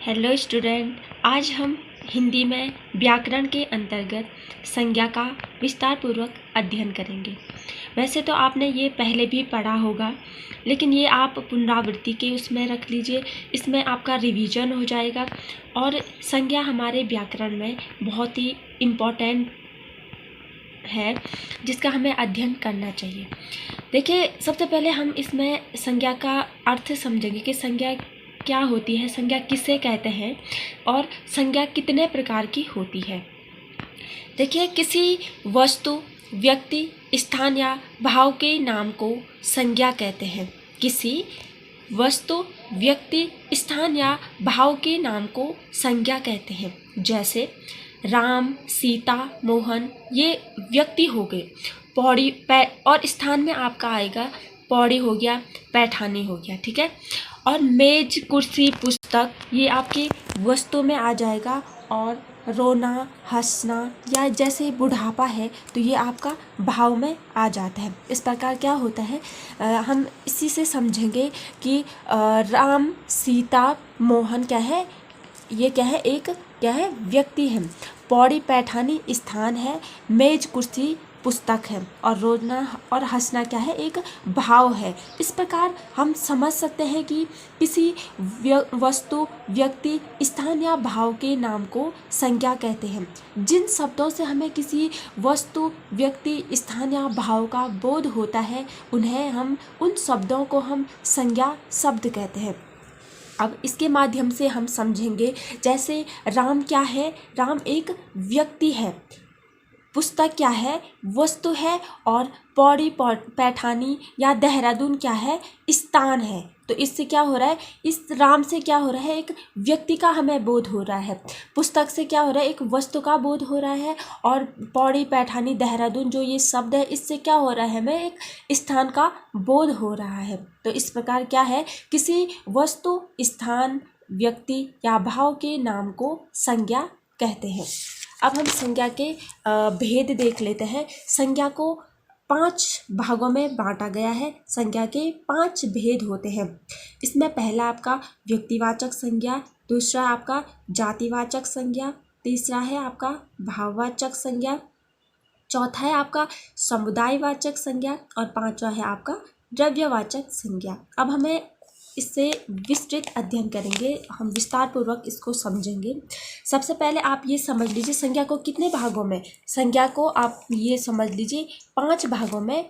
Hello student, आज हम हिंदी में व्याकरण के अंतर्गत संज्ञा का विस्तार पूर्वक अध्ययन करेंगे। वैसे तो आपने ये पहले भी पढ़ा होगा, लेकिन ये आप पुनरावृत्ति के उसमें रख लीजिए। इसमें आपका रिवीजन हो जाएगा और संज्ञा हमारे व्याकरण में बहुत ही इम्पोर्टेंट है, जिसका हमें अध्ययन करना चाहिए। देखिए, सबसे पहले हम इसमें संज्ञा का अर्थ समझेंगे कि संज्ञा क्या होती है, संज्ञा किसे कहते हैं और संज्ञा कितने प्रकार की होती है। देखिए, किसी वस्तु, व्यक्ति, स्थान या भाव के नाम को संज्ञा कहते हैं। किसी वस्तु, व्यक्ति, स्थान या भाव के नाम को संज्ञा कहते हैं। जैसे राम, सीता, मोहन, ये व्यक्ति हो गए। पौड़ी और स्थान में आपका आएगा पौड़ी हो गया, पैठानी हो गया, ठीक है। और मेज, कुर्सी, पुस्तक, ये आपकी वस्तु में आ जाएगा। और रोना, हंसना या जैसे बुढ़ापा है तो ये आपका भाव में आ जाता है। इस प्रकार क्या होता है, हम इसी से समझेंगे कि राम, सीता, मोहन क्या है, ये क्या है, एक क्या है, व्यक्ति है। पौड़ी, पैठानी स्थान है। मेज, कुर्सी पुस्तक है। और रोना और हंसना क्या है, एक भाव है। इस प्रकार हम समझ सकते हैं कि किसी वस्तु, व्यक्ति, स्थान या भाव के नाम को संज्ञा कहते हैं। जिन शब्दों से हमें किसी वस्तु, व्यक्ति, स्थान या भाव का बोध होता है, उन शब्दों को हम संज्ञा शब्द कहते हैं। अब इसके माध्यम से हम समझेंगे, जैसे राम क्या है, राम एक व्यक्ति है। पुस्तक क्या है, वस्तु है। और पौड़ी, पैठानी या देहरादून क्या है, स्थान है। तो इससे क्या हो रहा है, इस राम से क्या हो रहा है, एक व्यक्ति का हमें बोध हो रहा है। पुस्तक से क्या हो रहा है, एक वस्तु का बोध हो रहा है। और पौड़ी, पैठानी, देहरादून जो ये शब्द है, इससे क्या हो रहा है, हमें एक स्थान का बोध हो रहा है। तो इस प्रकार क्या है, किसी वस्तु, स्थान, व्यक्ति या भाव के नाम को संज्ञा कहते हैं। अब हम संज्ञा के भेद देख लेते हैं। संज्ञा को 5 भागों में बांटा गया है। संज्ञा के 5 भेद होते हैं। इसमें पहला आपका व्यक्तिवाचक संज्ञा, दूसरा आपका जातिवाचक संज्ञा, तीसरा है आपका भाववाचक संज्ञा, चौथा है आपका समुदायवाचक संज्ञा और पांचवा है आपका द्रव्यवाचक संज्ञा। अब हमें इससे विस्तृत अध्ययन करेंगे, हम विस्तार पूर्वक इसको समझेंगे। सबसे पहले आप ये समझ लीजिए संज्ञा को कितने भागों में, संज्ञा को आप ये समझ लीजिए 5 भागों में,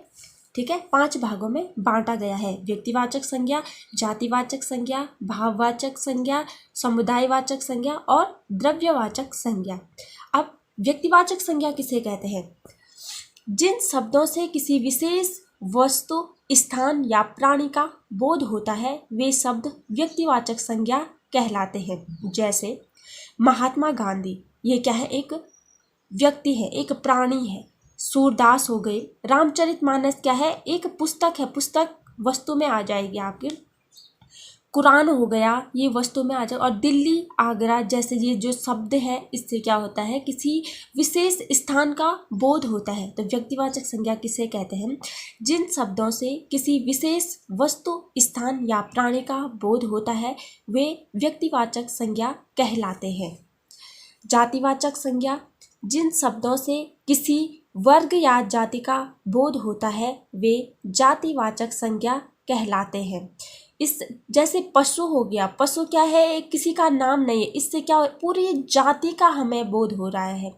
ठीक है, 5 भागों में बांटा गया है। व्यक्तिवाचक संज्ञा, जातिवाचक संज्ञा, भाववाचक संज्ञा, समुदायवाचक संज्ञा और द्रव्यवाचक संज्ञा। अब व्यक्तिवाचक संज्ञा किसे कहते हैं, जिन शब्दों से किसी विशेष वस्तु, स्थान या प्राणी का बोध होता है, वे शब्द व्यक्तिवाचक संज्ञा कहलाते हैं। जैसे महात्मा गांधी, ये क्या है, एक व्यक्ति है, एक प्राणी है। सूरदास हो गए। रामचरितमानस क्या है, एक पुस्तक है, पुस्तक वस्तु में आ जाएगी आपके। कुरान हो गया, ये वस्तु में आ जाए। और दिल्ली, आगरा जैसे ये जो शब्द है, इससे क्या होता है, किसी विशेष स्थान का बोध होता है। तो व्यक्तिवाचक संज्ञा किसे कहते हैं, जिन शब्दों से किसी विशेष वस्तु, स्थान या प्राणी का बोध होता है, वे व्यक्तिवाचक संज्ञा कहलाते हैं। जातिवाचक संज्ञा, जिन शब्दों से किसी वर्ग या जाति का बोध होता है, वे जातिवाचक संज्ञा कहलाते हैं। इस जैसे पशु हो गया, पशु क्या है, किसी का नाम नहीं है, इससे क्या पूरी जाति का हमें बोध हो रहा है।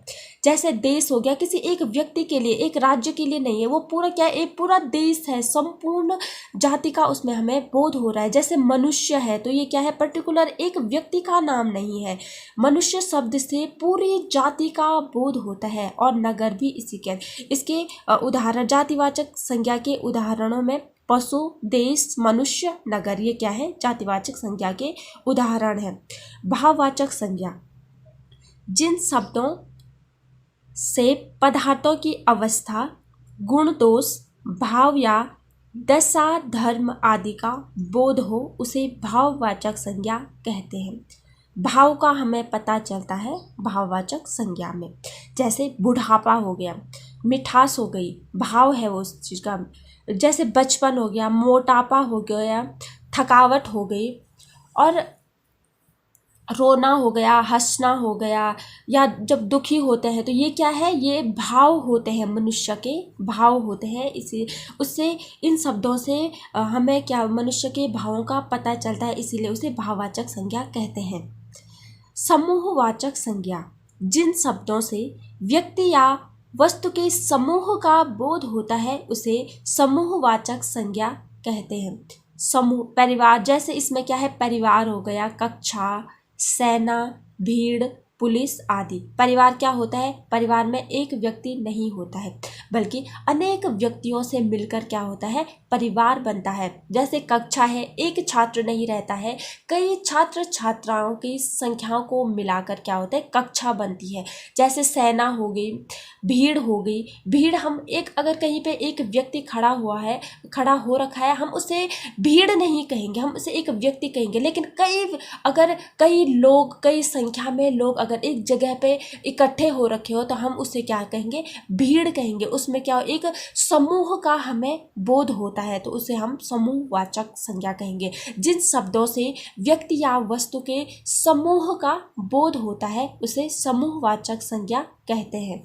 जैसे देश हो गया, किसी एक व्यक्ति के लिए, एक राज्य के लिए नहीं है, वो पूरा क्या है, एक पूरा देश है, संपूर्ण जाति का उसमें हमें बोध हो रहा है। जैसे मनुष्य है, तो ये क्या है, पर्टिकुलर एक व्यक्ति का नाम नहीं है। मनुष्य शब्द से पूरी जाति का बोध होता है। और नगर भी इसी के, इसके उदाहरण, जातिवाचक संज्ञा के उदाहरणों में पशु, देश, मनुष्य, नगर, ये क्या है, जातिवाचक संज्ञा के उदाहरण हैं। भाववाचक संज्ञा, जिन शब्दों से पदार्थों की अवस्था, गुण, दोष, भाव या दशा, धर्म आदि का बोध हो, उसे भाववाचक संज्ञा कहते हैं। भाव का हमें पता चलता है भाववाचक संज्ञा में। जैसे बुढ़ापा हो गया, मिठास हो गई, भाव है वो उस चीज़ का। जैसे बचपन हो गया, मोटापा हो गया, थकावट हो गई। और रोना हो गया, हंसना हो गया, या जब दुखी होते हैं तो ये क्या है, ये भाव होते हैं, मनुष्य के भाव होते हैं। इसी उससे इन शब्दों से हमें क्या मनुष्य के भावों का पता चलता है, इसीलिए उसे भाववाचक संज्ञा कहते हैं। समूहवाचक संज्ञा, जिन शब्दों से व्यक्ति या वस्तु के समूह का बोध होता है उसे समूहवाचक संज्ञा कहते हैं। समूह, परिवार, जैसे इसमें क्या है, परिवार हो गया, कक्षा, सेना, भीड़, पुलिस आदि। परिवार क्या होता है, परिवार में एक व्यक्ति नहीं होता है बल्कि अनेक व्यक्तियों से मिलकर क्या होता है, परिवार बनता है। जैसे कक्षा है, एक छात्र नहीं रहता है, कई छात्र छात्राओं की संख्याओं को मिलाकर क्या होता है, कक्षा बनती है। जैसे सेना हो गई, भीड़ हो गई। भीड़, हम एक अगर कहीं पे एक व्यक्ति खड़ा हो रखा है, हम उसे भीड़ नहीं कहेंगे, हम उसे एक व्यक्ति कहेंगे। लेकिन कई लोग, कई संख्या में लोग अगर एक जगह पे इकट्ठे हो रखे हो तो हम उसे क्या कहेंगे, भीड़ कहेंगे। उसमें क्या, एक समूह का हमें बोध होता है तो उसे हम समूहवाचक संज्ञा कहेंगे। जिन शब्दों से व्यक्ति या वस्तु के समूह का बोध होता है उसे समूहवाचक संज्ञा कहते हैं।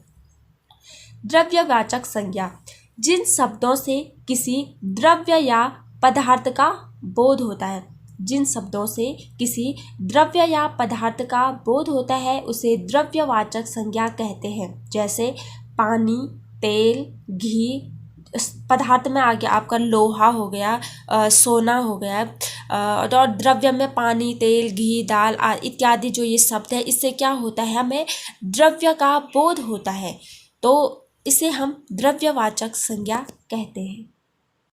द्रव्यवाचक संज्ञा, जिन शब्दों से किसी द्रव्य या पदार्थ का बोध होता है, जिन शब्दों से किसी द्रव्य या पदार्थ का बोध होता है उसे द्रव्यवाचक संज्ञा कहते हैं। जैसे पानी, तेल, घी। पदार्थ में आ गया आपका लोहा हो गया, सोना हो गया, और द्रव्य में पानी, तेल, घी, दाल इत्यादि जो ये शब्द है, इससे क्या होता है, हमें द्रव्य का बोध होता है तो इसे हम द्रव्यवाचक संज्ञा कहते हैं।